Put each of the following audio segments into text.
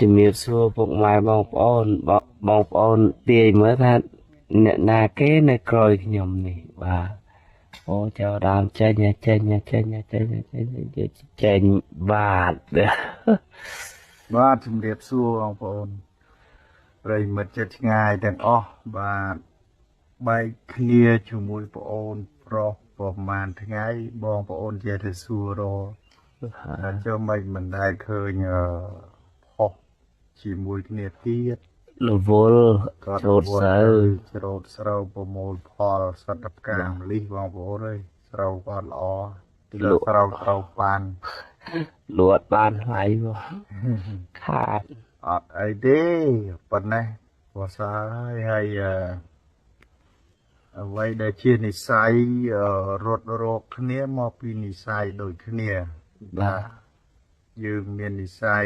ជំរាបសួរពុកម៉ែបងប្អូនបងប្អូនទាយមើលថាអ្នកណាគេនៅក្រោយខ្ញុំនេះបាទអូចូលដើមចេញបាទ បាទជំរាបសួរបងប្អូនប្រិយមិត្តជិតឆ្ងាយទាំងអស់បាទបែកគ្នាជាមួយប្អូនប្រុសប្រហែលថ្ងៃបងប្អូនចេះតែសួររតែចូលមិនដែលឃើញផុសជាមួយគ្នាទៀត រវល់គាត់ច្រូតស្រូវ ច្រូតស្រូវប្រមូលផលសត្វផ្កាម្លិះបងប្អូនអើយស្រូវគាត់ល្អទីលើស្រូវបាន លួតបានថ្លៃបងខាតអត់អីទេប៉ុណ្ណេះព្រោះសារហើយអ្វីដែលជានិស្ស័យរត់រកគ្នាមកពីនិស្ស័យដូចគ្នាបាទយើងមាននិស្ស័យ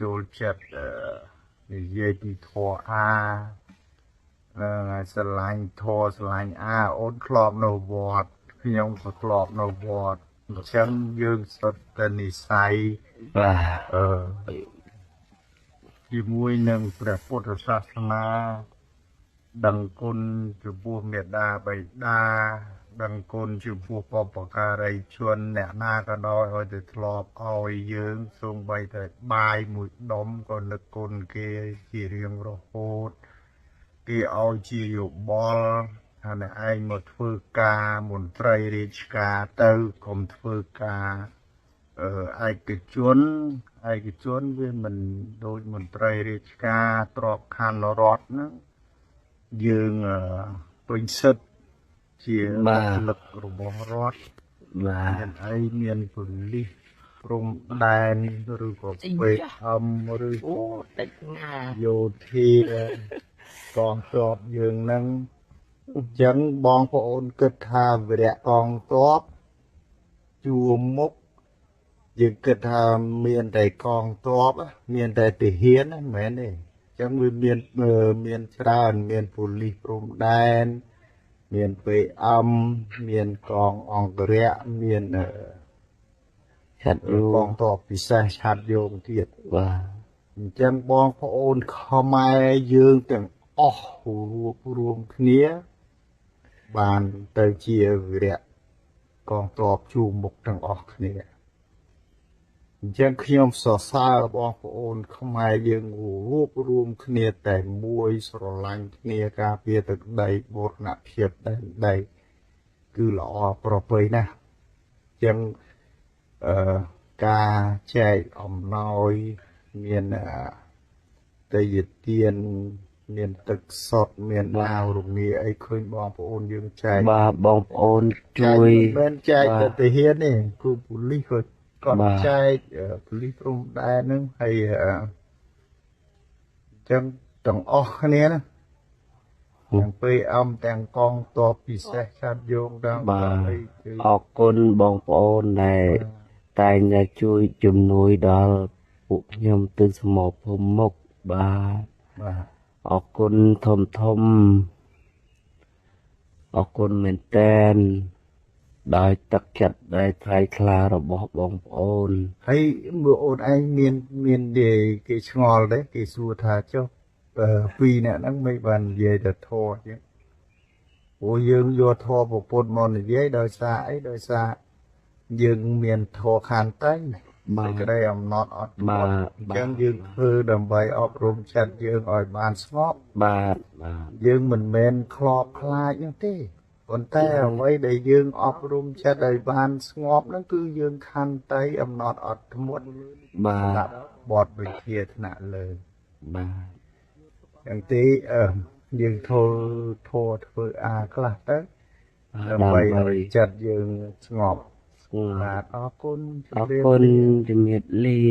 ចូលចិត្តនិយាយពីធម៌អាស្រឡាញ់ធម៌ស្រឡាញ់អាអូនធ្លាប់នៅវត្តខ្ញុំក៏ធ្លាប់នៅវត្តអញ្ចឹងយើងសុទ្ធតែនិស្ស័យបាទជាមួយនឹងព្រះពុទ្ធសាសនាដឹងគុណចំពោះមេដាបិតាដឹងគុណចំពោះបុព្វការីជនអ្នកណាក៏ដោយឲ្យតែធ្លាប់ឲ្យយើងសូម្បីតែបាយមួយដុំក៏នឹកគុណគេជារៀងរហូតគេឲ្យជាយោបល់ថាអ្នកឯងមកធ្វើការមន្ត្រីរាជការទៅកុំធ្វើការឯកជនវាមិនដូចមន្ត្រីរាជការទ្របខណ្ឌរដ្ឋហ្នឹងយើងពេញសិទ្ធជាបុគ្គលិករបស់រដ្ឋបាទមានអីមានប៉ូលីសព្រំដែនឬក៏ពេទ្យឬអូតិចណាយោធាកងទ័ពយើងហ្នឹងអញ្ចឹងបងប្អូនគិតថាវីរៈកងទ័ពជួរមុខយើងគិតថាមានតែកងទ័ពមានតែទាហានមិនមែនទេអញ្ចឹងវាមានច្រើនមានប៉ូលីសព្រំដែនមាន PM មានកងអង្គរៈមានឆាត់រូកងទ័ពពិសេសឆាត់យោងទៀតបាទអញ្ចឹងបងប្អូនខ្មែរយើងទាំងអស់រួបរวมគ្នាបានទៅជាវីរៈកងទ័ពជួរមុខទាំងអស់គ្នាអញ្ចឹងខ្ញុំសរសើរបងប្អូនខ្មែរយើងរួបរวมគ្នាតែមួយស្រឡាញ់គ្នាការពារទឹកដីបូរណភាពដែនដីគឺល្អប្រពៃណាស់អញ្ចឹងការចែកអំណោយមានទេយ្យទានមានទឹកសុទ្ធមានអាវរងាអីឃើញបងប្អូនយើងចែកបាទបងប្អូនជួយមិនចែកតែទាហានទេគឺប៉ូលីសក៏គាត់ចែកប៉ូលីសព្រំដែនហ្នឹងហើយអញ្ចឹងទាំងអស់គ្នាណាទាំងPMទាំងកងទ័ពពិសេសឆាត់យោងដល់បាទអរគុណបងប្អូនដែលតែងតែជួយជំនួយដល់ពួកខ្ញុំទៅសមរភូមិមុខបាទអរគុណធំអរគុណមែនតែនដោយទឹកចិត្តដែលថ្លៃថ្លារបស់បងប្អូនហើយមើលអូនឯងមានគេឆ្ងល់ដែរគេសួរថាចុះពីរអ្នកហ្នឹងមិនបាននិយាយទៅធေါ်ចឹងព្រោះយើងយកធေါ်ពុទ្ធមកនិយាយដោយសារអីដោយសារយើងមានធေါ်ខានតែបាទក្តីអំណត់អត់បាទអញ្ចឹងយើងធ្វើដើម្បីអប់រំចិត្តយើងឲ្យបានស្ងប់បាទយើងមិនមែនខ្លាប់ខ្លាចនោះទេប៉ុន្តែអ្វីដែលយើងអប់រំចិត្តឲ្យបានស្ងប់ហ្នឹងគឺយើងខន្តីអំណត់អត់ធ្មត់បាទបទវិធាថ្នាក់លើបាទយ៉ាងទីយើងធ្វើអាខ្លះទៅដើម្បីឲ្យចិត្តយើងស្ងប់បាទអរគុណជំរាបលា